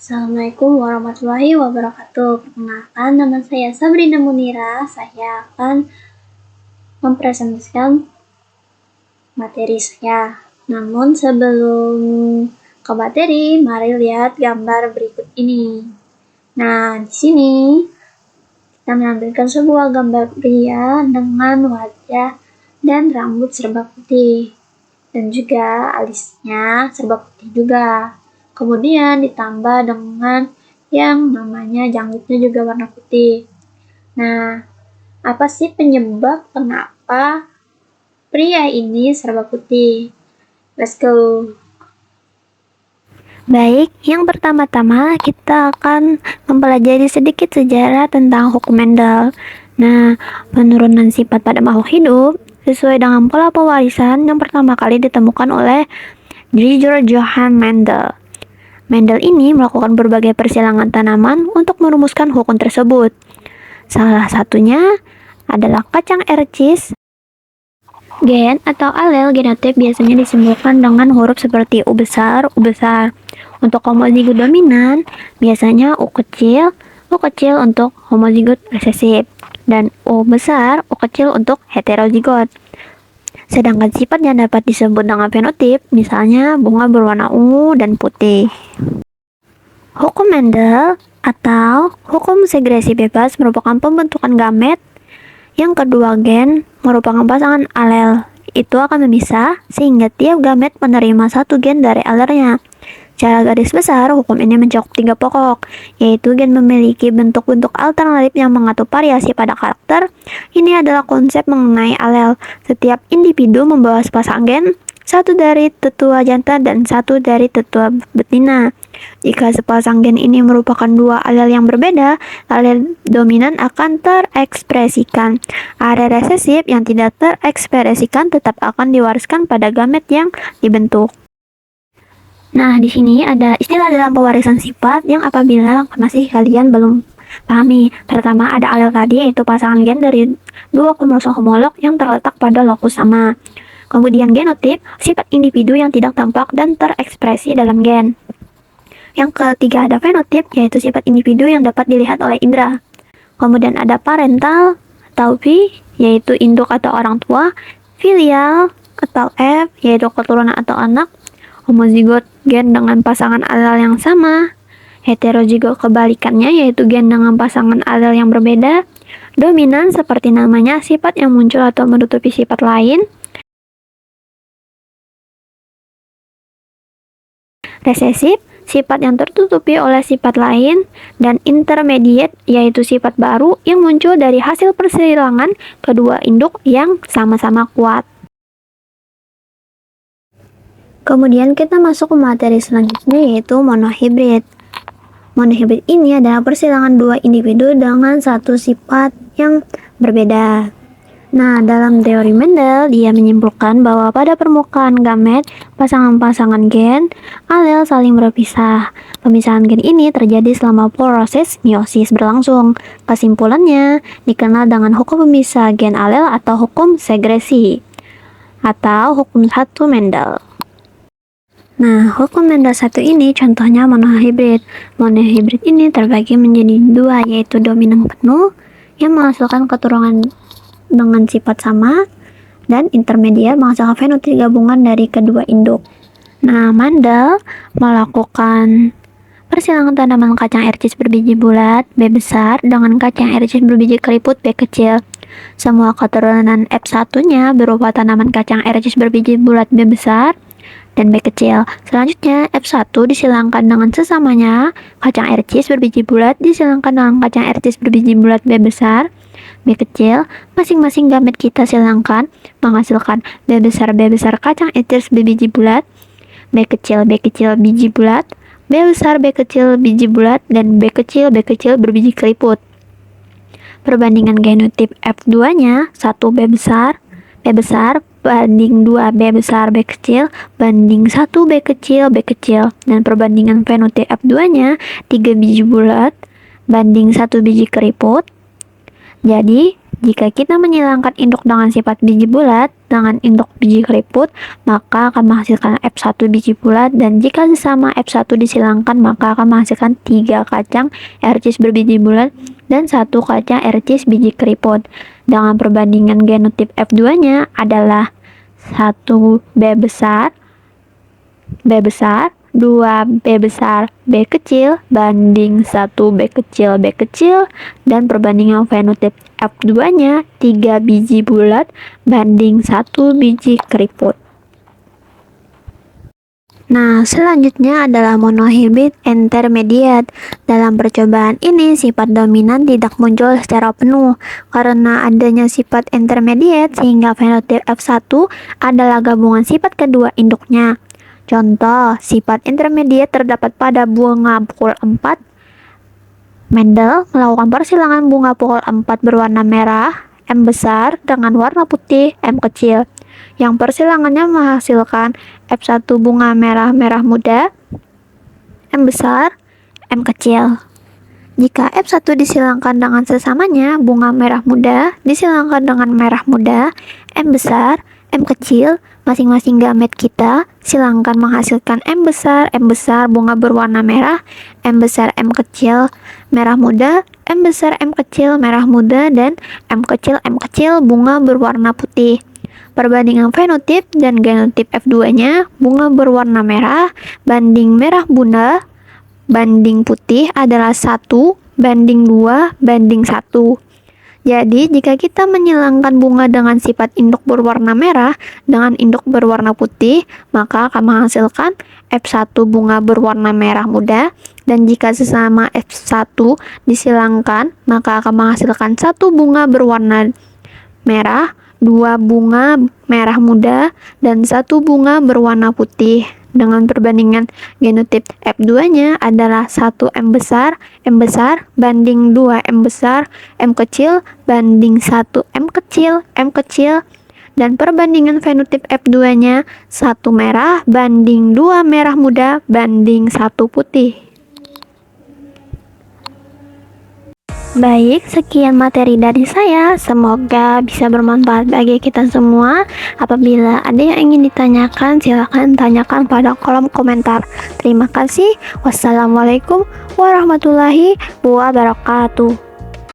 Assalamualaikum warahmatullahi wabarakatuh. Perkenalkan, nama saya Sabrina Munira. Saya akan mempresentasikan materi saya. Namun sebelum ke materi, mari lihat gambar berikut ini. Nah, di sini kita menampilkan sebuah gambar pria dengan wajah dan rambut serba putih, dan juga alisnya serba putih juga. Kemudian ditambah dengan yang namanya janggutnya juga warna putih. Nah, apa sih penyebab kenapa pria ini serba putih? Let's go. Baik, yang pertama-tama kita akan mempelajari sedikit sejarah tentang hukum Mendel. Nah, penurunan sifat pada makhluk hidup sesuai dengan pola pewarisan yang pertama kali ditemukan oleh Gregor Johann Mendel. Mendel ini melakukan berbagai persilangan tanaman untuk merumuskan hukum tersebut. Salah satunya adalah kacang ercis. Gen atau alel genotip biasanya disimbolkan dengan huruf seperti U besar, U besar. Untuk homozigot dominan, biasanya U kecil untuk homozigot resesif, dan U besar, U kecil untuk heterozigot. Sedangkan sifat yang dapat disebut dengan fenotip, misalnya bunga berwarna ungu dan putih. Hukum Mendel atau hukum segresi bebas merupakan pembentukan gamet yang kedua gen merupakan pasangan alel. Itu akan memisah sehingga tiap gamet menerima satu gen dari alelnya. Secara garis besar, hukum ini mencakup 3 pokok, yaitu gen memiliki bentuk-bentuk alternatif yang mengatur variasi pada karakter. Ini adalah konsep mengenai alel. Setiap individu membawa sepasang gen, satu dari tetua jantan dan satu dari tetua betina. Jika sepasang gen ini merupakan dua alel yang berbeda, alel dominan akan terekspresikan. Alel resesif yang tidak terekspresikan tetap akan diwariskan pada gamet yang dibentuk. Nah, di sini ada istilah dalam pewarisan sifat yang apabila masih kalian belum pahami. Pertama, ada alel tadi, yaitu pasangan gen dari dua kromosom homolog yang terletak pada lokus sama. Kemudian genotip, sifat individu yang tidak tampak dan terekspresi dalam gen. Yang ketiga ada fenotip, yaitu sifat individu yang dapat dilihat oleh indera. Kemudian ada parental atau P, yaitu induk atau orang tua. Filial atau F, yaitu keturunan atau anak. Homozigot, gen dengan pasangan alel yang sama. Heterozigot kebalikannya, yaitu gen dengan pasangan alel yang berbeda. Dominan seperti namanya, sifat yang muncul atau menutupi sifat lain. Resesif, sifat yang tertutupi oleh sifat lain. Dan intermediate, yaitu sifat baru yang muncul dari hasil persilangan kedua induk yang sama-sama kuat. Kemudian kita masuk ke materi selanjutnya, yaitu monohibrid. Monohibrid ini adalah persilangan dua individu dengan satu sifat yang berbeda. Nah, dalam teori Mendel, dia menyimpulkan bahwa pada permukaan gamet, pasangan-pasangan gen, alel saling berpisah. Pemisahan gen ini terjadi selama proses meiosis berlangsung. Kesimpulannya dikenal dengan hukum pemisah gen alel atau hukum segresi, atau hukum satu Mendel. Nah, hukum Mendel satu ini contohnya monohibrid. Monohibrid ini terbagi menjadi dua, yaitu dominan penuh yang menghasilkan keturunan dengan sifat sama, dan intermediat menghasilkan fenotip gabungan dari kedua induk. Nah, Mendel melakukan persilangan tanaman kacang ercis berbiji bulat B besar dengan kacang ercis berbiji keriput B kecil. Semua keturunan F1-nya berupa tanaman kacang ercis berbiji bulat B besar dan B kecil. Selanjutnya, F1 disilangkan dengan sesamanya, kacang ercis berbiji bulat disilangkan dengan kacang ercis berbiji bulat B besar, B kecil. Masing-masing gamet kita silangkan menghasilkan B besar kacang ercis berbiji bulat, B kecil biji bulat, B besar B kecil biji bulat, dan B kecil berbiji keriput. Perbandingan genotip F2-nya 1 B besar banding 2 B besar B kecil banding 1 B kecil, dan perbandingan fenotip F2-nya 3 biji bulat banding 1 biji keriput. Jadi Jika kita menyilangkan induk dengan sifat biji bulat dengan induk biji keriput, maka akan menghasilkan F1 biji bulat, dan jika sesama F1 disilangkan, maka akan menghasilkan 3 kacang RCIS berbiji bulat dan 1 kacang RCIS biji keriput. Dengan perbandingan genotip F2-nya adalah 1B besar, 2B besar, B kecil, banding 1B kecil, B kecil, dan perbandingan fenotip F2-nya 3 biji bulat banding 1 biji keriput. Nah, selanjutnya adalah monohibrid intermediate. Dalam percobaan ini, sifat dominan tidak muncul secara penuh. Karena adanya sifat intermediate, sehingga fenotip F1 adalah gabungan sifat kedua induknya. Contoh, sifat intermediate terdapat pada bunga pukul 4. Mendel melakukan persilangan bunga pukul 4 berwarna merah, M besar, dengan warna putih, M kecil, yang persilangannya menghasilkan F1 bunga merah muda, M besar, M kecil. Jika F1 disilangkan dengan sesamanya, bunga merah muda disilangkan dengan merah muda, M besar, M kecil, masing-masing gamet kita silangkan menghasilkan M besar, bunga berwarna merah, M besar, M kecil, merah muda, M besar, M kecil, merah muda, dan M kecil, bunga berwarna putih. Perbandingan fenotip dan genotip F2-nya, bunga berwarna merah banding merah muda banding putih adalah 1 banding 2 banding 1. Jadi, jika kita menyilangkan bunga dengan sifat induk berwarna merah dengan induk berwarna putih, maka akan menghasilkan F1 bunga berwarna merah muda, dan jika sesama F1 disilangkan, maka akan menghasilkan 1 bunga berwarna merah, 2 bunga merah muda, dan 1 bunga berwarna putih. Dengan perbandingan genotip F2-nya adalah 1 M besar banding 2 M besar, M kecil banding 1 M kecil, dan perbandingan fenotip F2-nya 1 merah banding 2 merah muda banding 1 putih. Baik, sekian materi dari saya. Semoga bisa bermanfaat bagi kita semua. Apabila ada yang ingin ditanyakan, silakan tanyakan pada kolom komentar. Terima kasih. Wassalamualaikum warahmatullahi wabarakatuh.